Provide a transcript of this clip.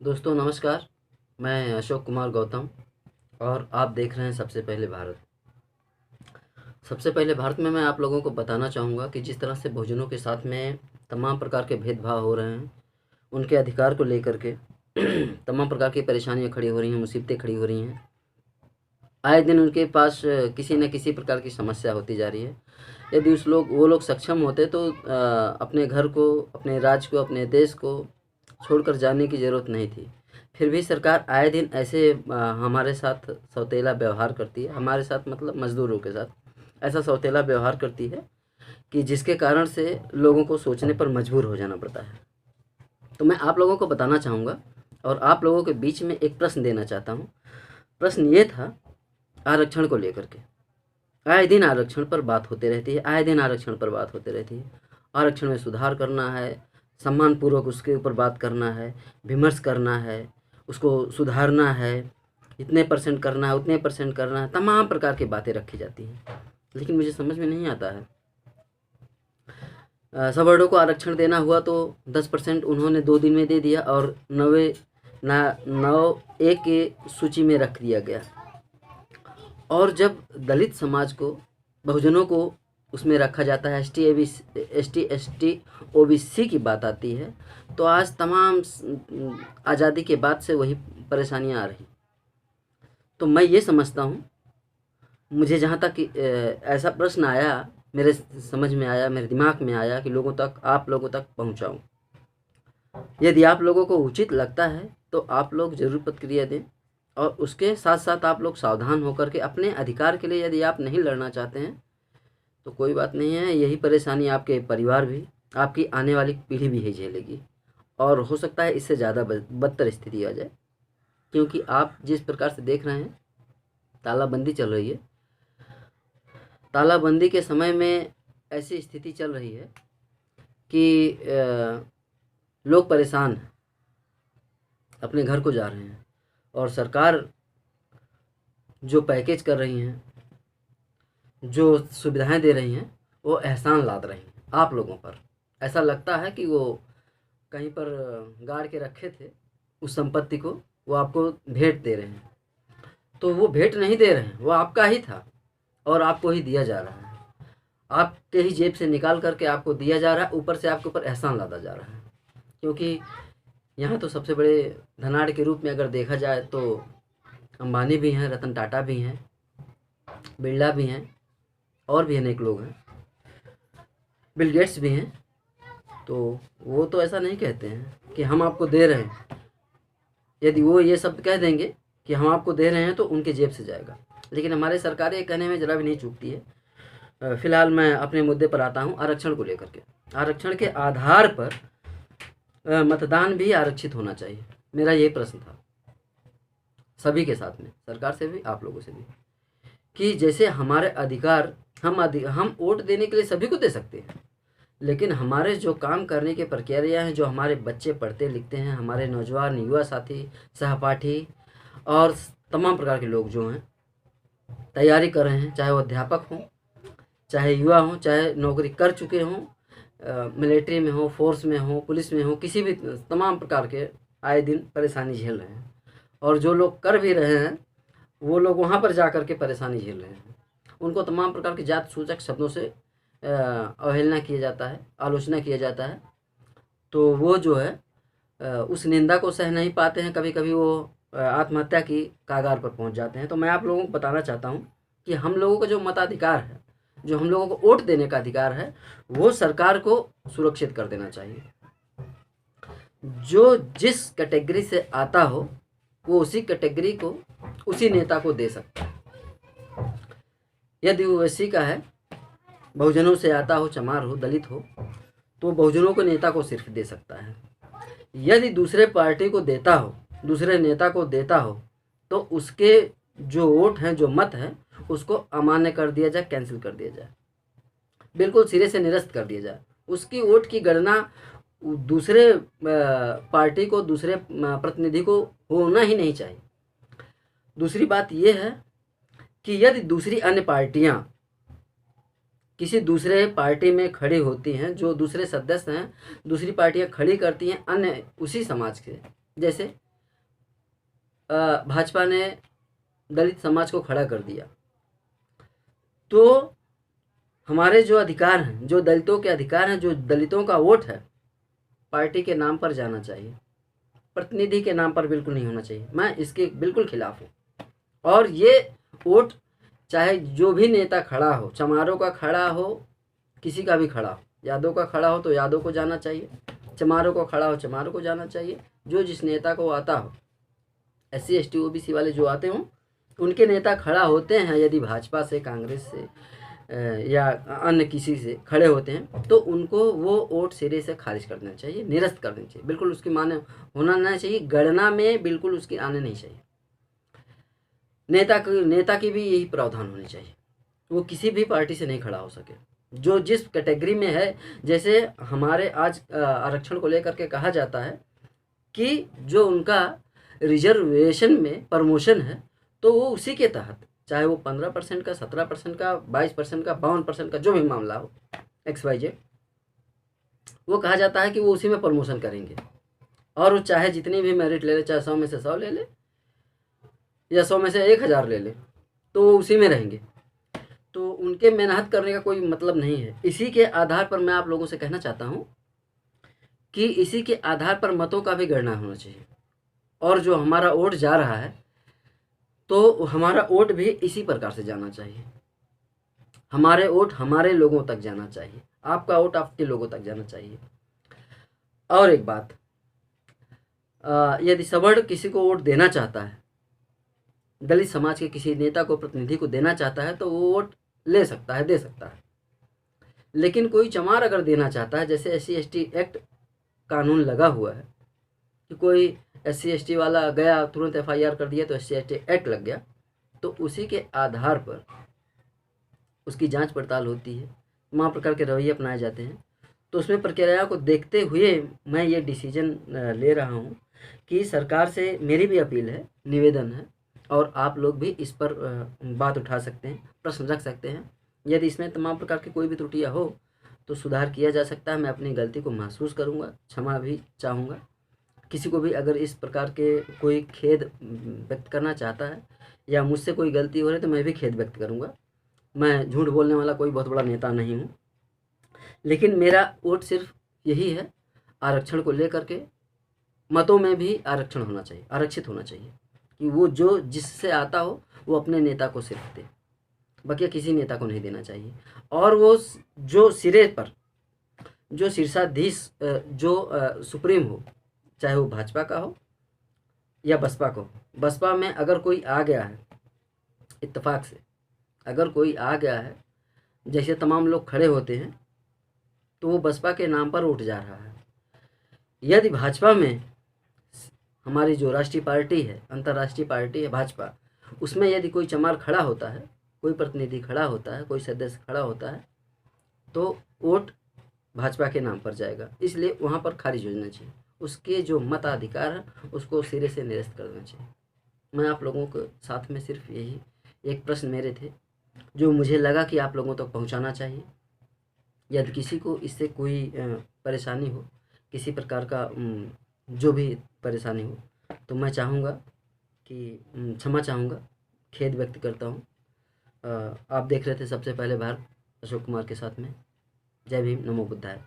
दोस्तों नमस्कार। मैं अशोक कुमार गौतम और आप देख रहे हैं सबसे पहले भारत। सबसे पहले भारत में मैं आप लोगों को बताना चाहूँगा कि जिस तरह से बहुजनों के साथ में तमाम प्रकार के भेदभाव हो रहे हैं, उनके अधिकार को लेकर के तमाम प्रकार की परेशानियाँ खड़ी हो रही हैं, मुसीबतें खड़ी हो रही हैं। आए दिन उनके पास किसी न किसी प्रकार की समस्या होती जा रही है। यदि वो लोग सक्षम होते तो अपने घर को, अपने राज्य को, अपने देश को छोड़कर जाने की ज़रूरत नहीं थी। फिर भी सरकार आए दिन ऐसे हमारे साथ सौतेला व्यवहार करती है, हमारे साथ मतलब मज़दूरों के साथ ऐसा सौतेला व्यवहार करती है कि जिसके कारण से लोगों को सोचने पर मजबूर हो जाना पड़ता है। तो मैं आप लोगों को बताना चाहूँगा और आप लोगों के बीच में एक प्रश्न देना चाहता हूँ। प्रश्न ये था आरक्षण को लेकर के। आए दिन आरक्षण पर बात होते रहती है, आए दिन आरक्षण पर बात होते रहती है। आरक्षण में सुधार करना है, सम्मानपूर्वक उसके ऊपर बात करना है, विमर्श करना है, उसको सुधारना है, इतने परसेंट करना है, उतने परसेंट करना है, तमाम प्रकार की बातें रखी जाती हैं। लेकिन मुझे समझ में नहीं आता है। सवर्णों को आरक्षण देना हुआ तो 10% उन्होंने 2 दिन में दे दिया और 9A के सूची में रख दिया गया। और जब दलित समाज को, बहुजनों को उसमें रखा जाता है, ST OBC की बात आती है, तो आज तमाम आज़ादी के बाद से वही परेशानियां आ रही। तो मैं ये समझता हूँ, मुझे जहाँ तक ऐसा प्रश्न आया, मेरे समझ में आया, मेरे दिमाग में आया कि आप लोगों तक पहुँचाऊँ। यदि आप लोगों को उचित लगता है तो आप लोग ज़रूर प्रतिक्रिया दें, और उसके साथ साथ आप लोग सावधान होकर के अपने अधिकार के लिए यदि आप नहीं लड़ना चाहते हैं तो कोई बात नहीं है। यही परेशानी आपके परिवार भी, आपकी आने वाली पीढ़ी भी ही झेलेगी, और हो सकता है इससे ज़्यादा बदतर स्थिति आ जाए। क्योंकि आप जिस प्रकार से देख रहे हैं, तालाबंदी चल रही है। तालाबंदी के समय में ऐसी स्थिति चल रही है कि लोग परेशान हैं, अपने घर को जा रहे हैं, और सरकार जो पैकेज कर रही हैं, जो सुविधाएं दे रही हैं, वो एहसान लाद रही हैं आप लोगों पर। ऐसा लगता है कि वो कहीं पर गाड़ के रखे थे उस संपत्ति को, वो आपको भेंट दे रहे हैं। तो वो भेंट नहीं दे रहे हैं, वो आपका ही था और आपको ही दिया जा रहा है। आपके ही जेब से निकाल करके आपको दिया जा रहा है, ऊपर से आपके ऊपर एहसान लादा जा रहा है। क्योंकि यहाँ तो सबसे बड़े धनाढ़ के रूप में अगर देखा जाए तो अंबानी भी हैं, रतन टाटा भी हैं, बिरला भी हैं, और भी अनेक लोग हैं, बिल गेट्स भी हैं। तो वो तो ऐसा नहीं कहते हैं कि हम आपको दे रहे हैं। यदि वो ये शब्द कह देंगे कि हम आपको दे रहे हैं तो उनके जेब से जाएगा, लेकिन हमारे सरकार ये कहने में ज़रा भी नहीं चूकती है। फिलहाल मैं अपने मुद्दे पर आता हूँ, आरक्षण को लेकर के। आरक्षण के आधार पर मतदान भी आरक्षित होना चाहिए, मेरा यही प्रश्न था सभी के साथ में, सरकार से भी, आप लोगों से भी, कि जैसे हमारे अधिकार, हम वोट देने के लिए सभी को दे सकते हैं, लेकिन हमारे जो काम करने की प्रक्रिया हैं, जो हमारे बच्चे पढ़ते लिखते हैं, हमारे नौजवान युवा साथी, सहपाठी और तमाम प्रकार के लोग जो हैं तैयारी कर रहे हैं, चाहे वो अध्यापक हों, चाहे युवा हों, चाहे नौकरी कर चुके हों, मिलिट्री में हो, फोर्स में हो, पुलिस में हो, किसी भी तमाम प्रकार के आए दिन परेशानी झेल रहे हैं। और जो लोग कर भी रहे हैं वो लोग वहाँ पर जा कर के परेशानी झेल रहे हैं। उनको तमाम प्रकार के जात सूचक शब्दों से अवहेलना किया जाता है, आलोचना किया जाता है। तो वो जो है उस निंदा को सह नहीं पाते हैं, कभी कभी वो आत्महत्या की कागार पर पहुंच जाते हैं। तो मैं आप लोगों को बताना चाहता हूं कि हम लोगों का जो मताधिकार है, जो हम लोगों को वोट देने का अधिकार है, वो सरकार को सुरक्षित कर देना चाहिए। जो जिस कैटेगरी से आता हो वो उसी कैटेगरी को, उसी नेता को दे सकता है। यदि वो एससी का है, बहुजनों से आता हो, चमार हो, दलित हो, तो बहुजनों को नेता को सिर्फ दे सकता है। यदि दूसरे पार्टी को देता हो, दूसरे नेता को देता हो, तो उसके जो वोट हैं, जो मत हैं, उसको अमान्य कर दिया जाए, कैंसिल कर दिया जाए, बिल्कुल सिरे से निरस्त कर दिया जाए। उसकी वोट की गणना दूसरे पार्टी को, दूसरे प्रतिनिधि को होना ही नहीं चाहिए। दूसरी बात यह है कि यदि दूसरी अन्य पार्टियां किसी दूसरे पार्टी में खड़ी होती हैं, जो दूसरे सदस्य हैं, दूसरी पार्टियां खड़ी करती हैं अन्य उसी समाज के, जैसे भाजपा ने दलित समाज को खड़ा कर दिया, तो हमारे जो अधिकार हैं, जो दलितों के अधिकार हैं, जो दलितों का वोट है, पार्टी के नाम पर जाना चाहिए, प्रतिनिधि के नाम पर बिल्कुल नहीं होना चाहिए। मैं इसके बिल्कुल खिलाफ हूँ। और ये वोट चाहे जो भी नेता खड़ा हो, चमारों का खड़ा हो, किसी का भी खड़ा हो, यादव का खड़ा हो तो यादव को जाना चाहिए, चमारों को खड़ा हो चमारों को जाना चाहिए, जो जिस नेता को आता हो। SC ST OBC वाले जो आते हों, उनके नेता खड़ा होते हैं, यदि भाजपा से, कांग्रेस से या अन्य किसी से खड़े होते हैं, तो उनको वो वोट सिरे से खारिज कर देना चाहिए, निरस्त कर देना चाहिए, बिल्कुल उसकी माने होना नहीं चाहिए, गणना में बिल्कुल उसकी आने नहीं चाहिए। नेता की भी यही प्रावधान होनी चाहिए, वो किसी भी पार्टी से नहीं खड़ा हो सके, जो जिस कैटेगरी में है। जैसे हमारे आज आरक्षण को लेकर के कहा जाता है कि जो उनका रिजर्वेशन में प्रमोशन है, तो वो उसी के तहत, चाहे वो 15% का, 17% का, 22% का, 52% का, जो भी मामला हो, XYZ, वो कहा जाता है कि वो उसी में प्रमोशन करेंगे। और वो चाहे जितनी भी मेरिट ले ले, चाहे 100 में से 100 ले ले या 100 में से 1000 ले ले, तो वो उसी में रहेंगे। तो उनके मेहनत करने का कोई मतलब नहीं है। इसी के आधार पर मैं आप लोगों से कहना चाहता हूँ कि इसी के आधार पर मतों का भी गणना होना चाहिए। और जो हमारा वोट जा रहा है, तो हमारा वोट भी इसी प्रकार से जाना चाहिए। हमारे वोट हमारे लोगों तक जाना चाहिए, आपका वोट आपके लोगों तक जाना चाहिए। और एक बात, यदि सवर्ण किसी को वोट देना चाहता है, दलित समाज के किसी नेता को, प्रतिनिधि को देना चाहता है, तो वो वोट ले सकता है, दे सकता है। लेकिन कोई चमार अगर देना चाहता है, जैसे SC ST एक्ट कानून लगा हुआ है कि कोई SC ST वाला गया, तुरंत FIR कर दिया तो SC ST एक्ट लग गया, तो उसी के आधार पर उसकी जांच पड़ताल होती है, तमाम प्रकार के रवैये अपनाए जाते हैं। तो उसमें प्रक्रिया को देखते हुए मैं ये डिसीजन ले रहा हूँ कि सरकार से मेरी भी अपील है, निवेदन है, और आप लोग भी इस पर बात उठा सकते हैं, प्रश्न रख सकते हैं। यदि इसमें तमाम प्रकार की कोई भी त्रुटियाँ हो तो सुधार किया जा सकता है। मैं अपनी गलती को महसूस करूँगा, क्षमा भी चाहूँगा। किसी को भी अगर इस प्रकार के कोई खेद व्यक्त करना चाहता है या मुझसे कोई गलती हो रही है, तो मैं भी खेद व्यक्त करूँगा। मैं झूठ बोलने वाला कोई बहुत बड़ा नेता नहीं हूँ, लेकिन मेरा वोट सिर्फ यही है, आरक्षण को लेकर के मतों में भी आरक्षण होना चाहिए, आरक्षित होना चाहिए, कि वो जो जिससे आता हो वो अपने नेता को सिर्फ दे, बाकी किसी नेता को नहीं देना चाहिए। और वो जो सिरे पर, जो शीर्षाधीश, जो सुप्रीम हो, चाहे वो भाजपा का हो या बसपा का हो, बसपा में अगर कोई आ गया है, इत्तेफाक से अगर कोई आ गया है, जैसे तमाम लोग खड़े होते हैं, तो वो बसपा के नाम पर उठ जा रहा है। यदि भाजपा में, हमारी जो राष्ट्रीय पार्टी है, अंतर्राष्ट्रीय पार्टी है भाजपा, उसमें यदि कोई चमार खड़ा होता है, कोई प्रतिनिधि खड़ा होता है, कोई सदस्य खड़ा होता है, तो वोट भाजपा के नाम पर जाएगा। इसलिए वहाँ पर खारिज हो जाना चाहिए, उसके जो मताधिकार है उसको सिरे से निरस्त कर देना चाहिए। मैं आप लोगों के साथ में सिर्फ यही एक प्रश्न मेरे थे, जो मुझे लगा कि आप लोगों तक पहुँचाना चाहिए। यदि किसी को इससे कोई परेशानी हो, किसी प्रकार का जो भी परेशानी हो, तो मैं चाहूँगा कि क्षमा चाहूँगा, खेद व्यक्त करता हूँ। आप देख रहे थे सबसे पहले भारत, अशोक कुमार के साथ में। जय भीम, नमो बुद्धाय।